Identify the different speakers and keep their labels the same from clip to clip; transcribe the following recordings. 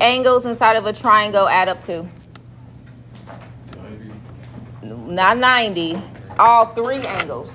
Speaker 1: angles inside of a triangle add up to?
Speaker 2: 90.
Speaker 1: Not 90. All three angles.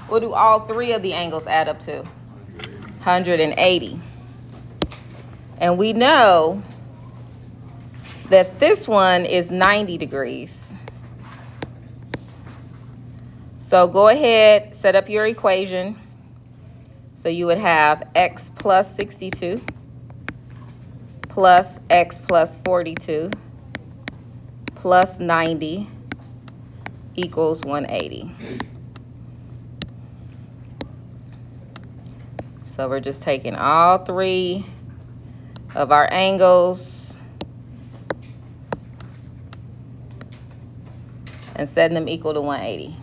Speaker 1: What do all three of the angles add up to? 180. And we know that this one is 90 degrees. So go ahead, set up your equation. So you would have x plus 62 plus x plus 42 plus 90 equals 180. So we're just taking all three of our angles and setting them equal to 180.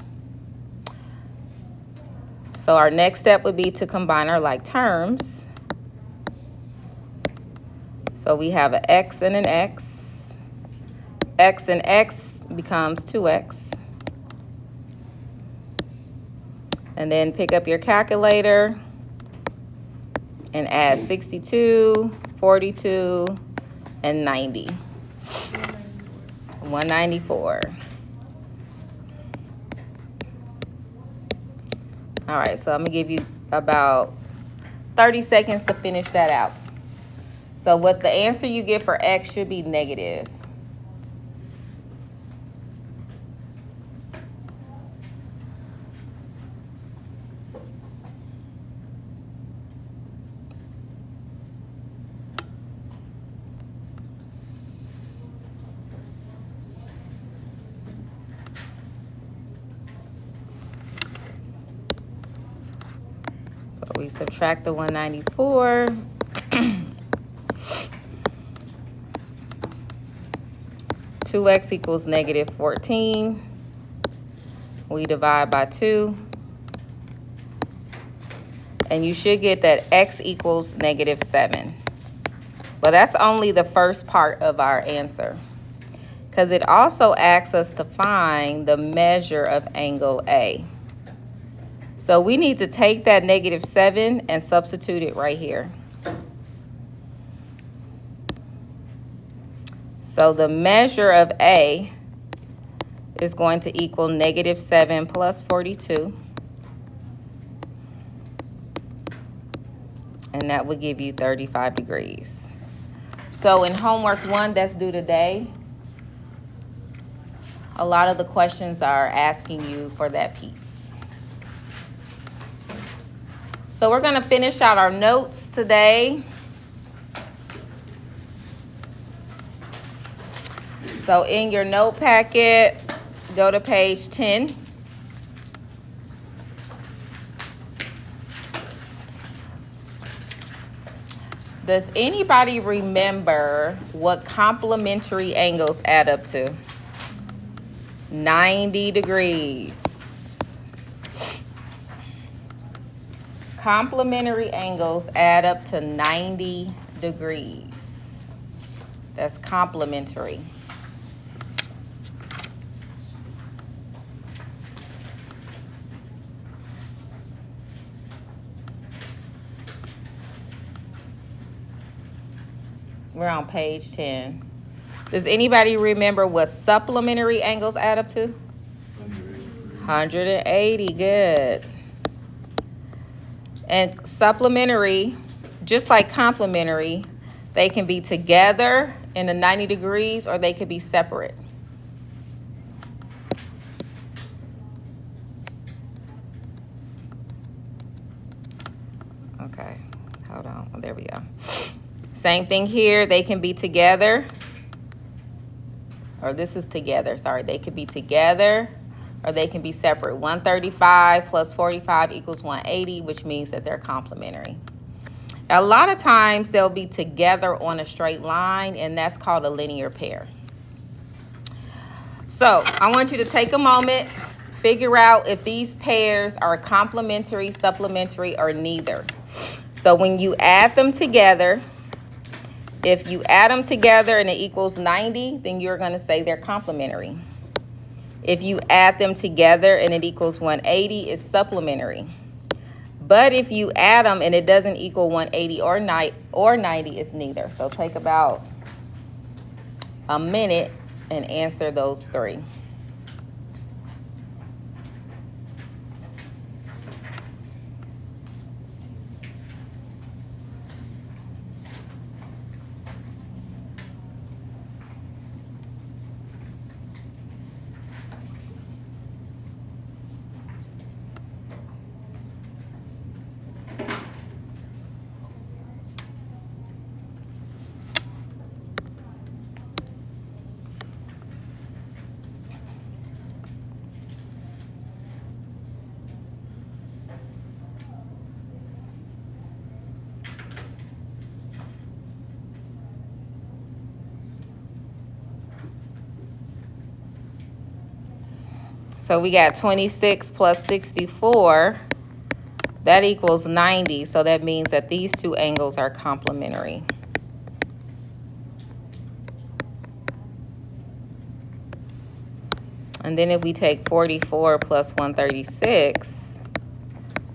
Speaker 1: So our next step would be to combine our like terms. So we have an x and an x. X and x becomes 2x. And then pick up your calculator and add 62, 42, and 90. 194. All right, so I'm gonna give you about 30 seconds to finish that out. So what the answer you get for x should be negative. So we subtract the 194. 2x equals negative 14. We divide by 2. And you should get that x equals negative 7. But that's only the first part of our answer, because it also asks us to find the measure of angle A. So we need to take that negative 7 and substitute it right here. So the measure of A is going to equal negative 7 plus 42. And that would give you 35 degrees. So in homework 1 that's due today, a lot of the questions are asking you for that piece. So we're going to finish out our notes today. So in your note packet, go to page 10. Does anybody remember what complementary angles add up to? 90 degrees. Complementary angles add up to 90 degrees. That's complementary. We're on page 10. Does anybody remember what supplementary angles add up to? 180, good. And supplementary, just like complementary, they can be together in the 90 degrees or they could be separate. Okay, hold on. Oh, there we go. Same thing here. They can be together. Or this is together. Sorry, they could be together or they can be separate. 135 plus 45 equals 180, which means that they're complementary. Now, a lot of times they'll be together on a straight line, and that's called a linear pair. So I want you to take a moment, figure out if these pairs are complementary, supplementary, or neither. So when you add them together, if you add them together and it equals 90, then you're going to say they're complementary. If you add them together and it equals 180, it's supplementary. But if you add them and it doesn't equal 180 or 90, it's neither. So take about a minute and answer those three. So we got 26 plus 64. That equals 90. So that means that these two angles are complementary. And then if we take 44 plus 136,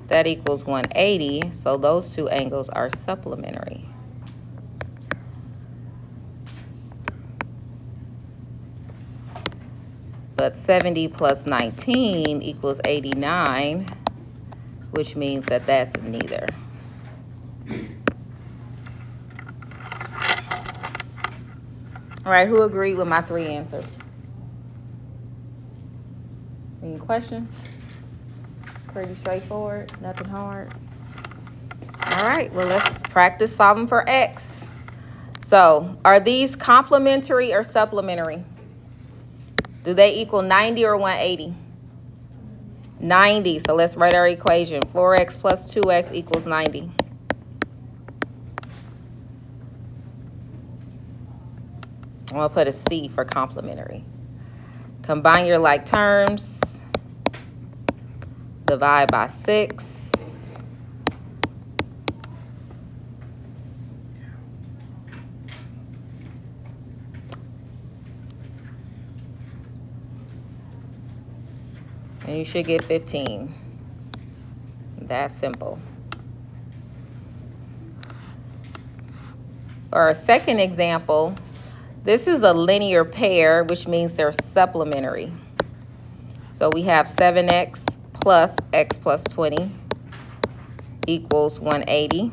Speaker 1: that equals 180. So those two angles are supplementary. But 70 plus 19 equals 89, which means that that's neither. All right, who agreed with my three answers? Any questions? Pretty straightforward, nothing hard. All right, well, let's practice solving for x. So, are these complementary or supplementary? Do they equal 90 or 180? 90. So let's write our equation. 4x plus 2x equals 90. I'm going to put a C for complementary. Combine your like terms. Divide by 6. And you should get 15. That's simple. For our second example, this is a linear pair, which means they're supplementary. So we have 7x plus x plus 20 equals 180.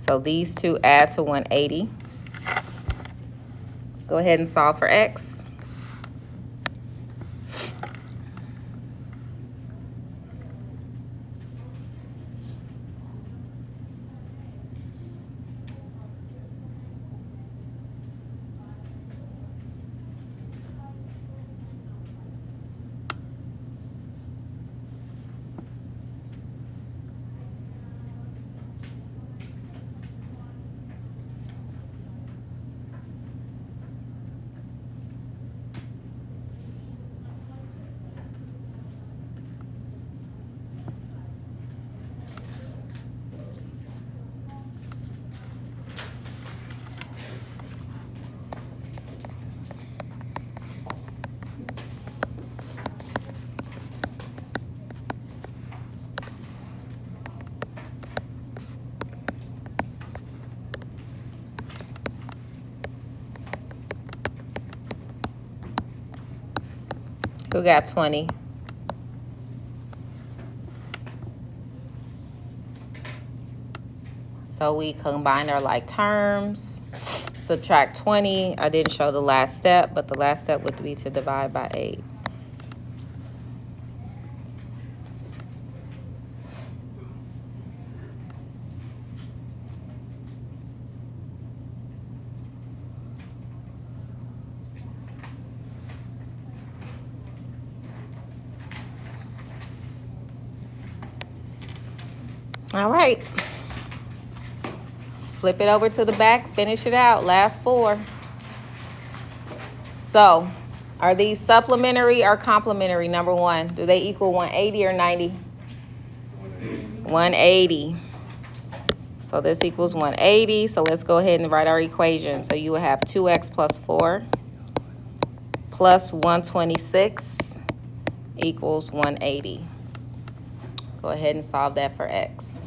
Speaker 1: So these two add to 180. Go ahead and solve for x. Who got 20? So we combine our like terms. Subtract 20. I didn't show the last step, but the last step would be to divide by 8. All right. Let's flip it over to the back, finish it out. Last 4. So, are these supplementary or complementary? Number 1, do they equal 180 or 90? 180. So this equals 180. So let's go ahead and write our equation. So you will have 2x plus 4 plus 126 equals 180. Go ahead and solve that for x.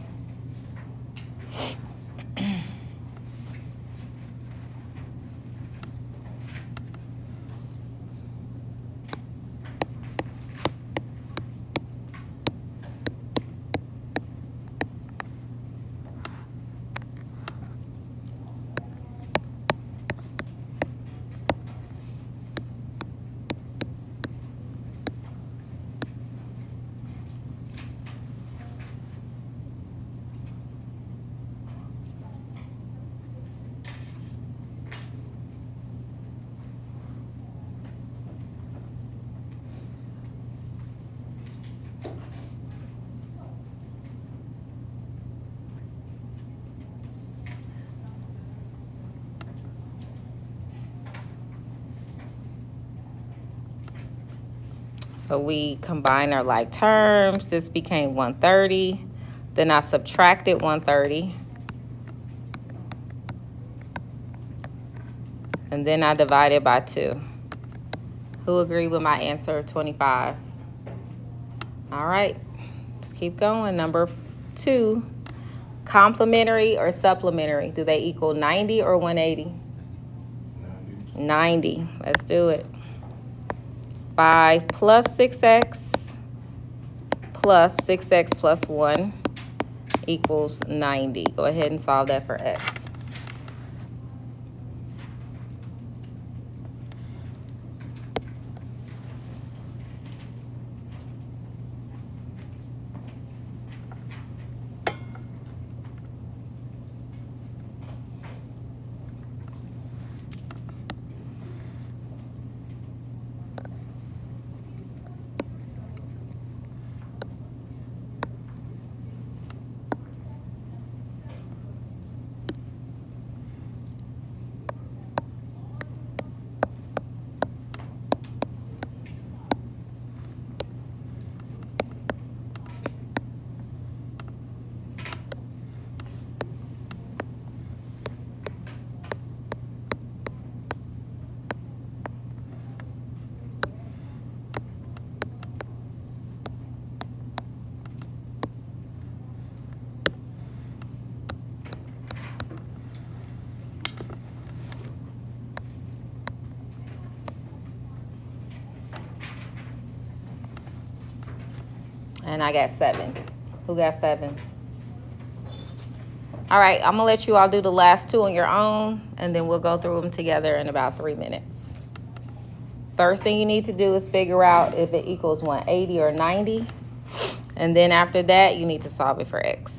Speaker 1: So we combine our like terms. This became 130. Then I subtracted 130. And then I divided by 2. Who agreed with my answer of 25? All right, let's keep going. Number 2, complementary or supplementary? Do they equal 90 or 180? 90. Let's do it. 5 plus 6x plus 6x plus 1 equals 90. Go ahead and solve that for x. And I got 7. Who got 7? All right, I'm going to let you all do the last 2 on your own, and then we'll go through them together in about 3 minutes. First thing you need to do is figure out if it equals 180 or 90. And then after that, you need to solve it for x.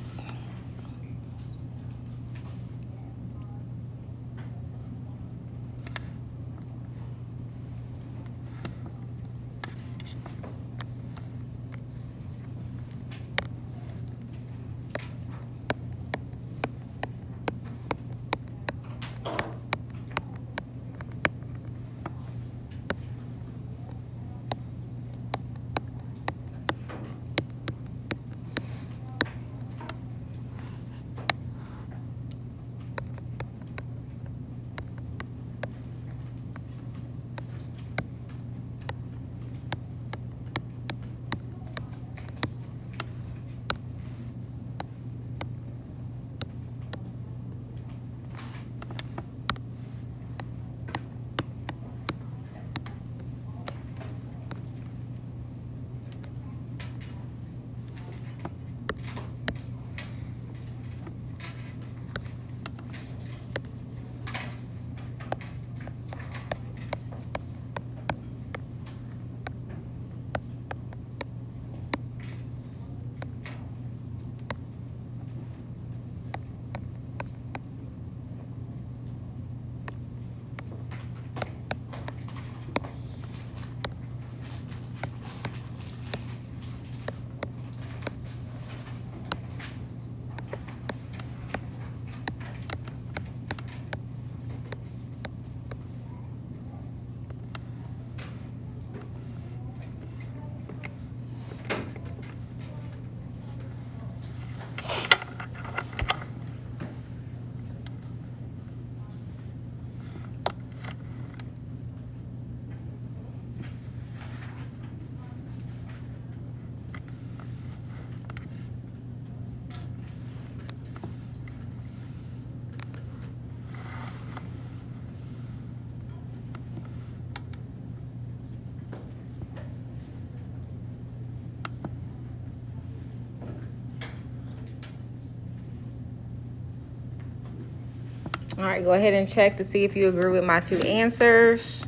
Speaker 1: All right, go ahead and check to see if you agree with my 2 answers.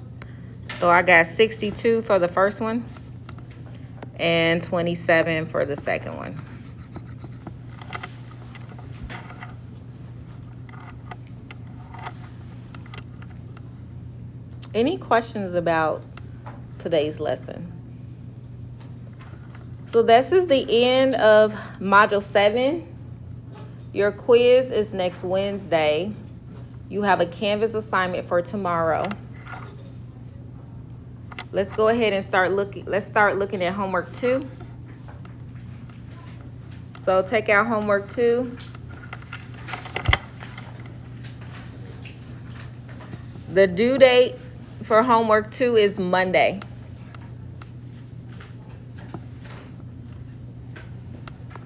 Speaker 1: So I got 62 for the first one and 27 for the second one. Any questions about today's lesson? So this is the end of Module 7. Your quiz is next Wednesday. You have a Canvas assignment for tomorrow. Let's go ahead and start looking. Let's start looking at homework 2. So take out homework 2. The due date for homework 2 is Monday.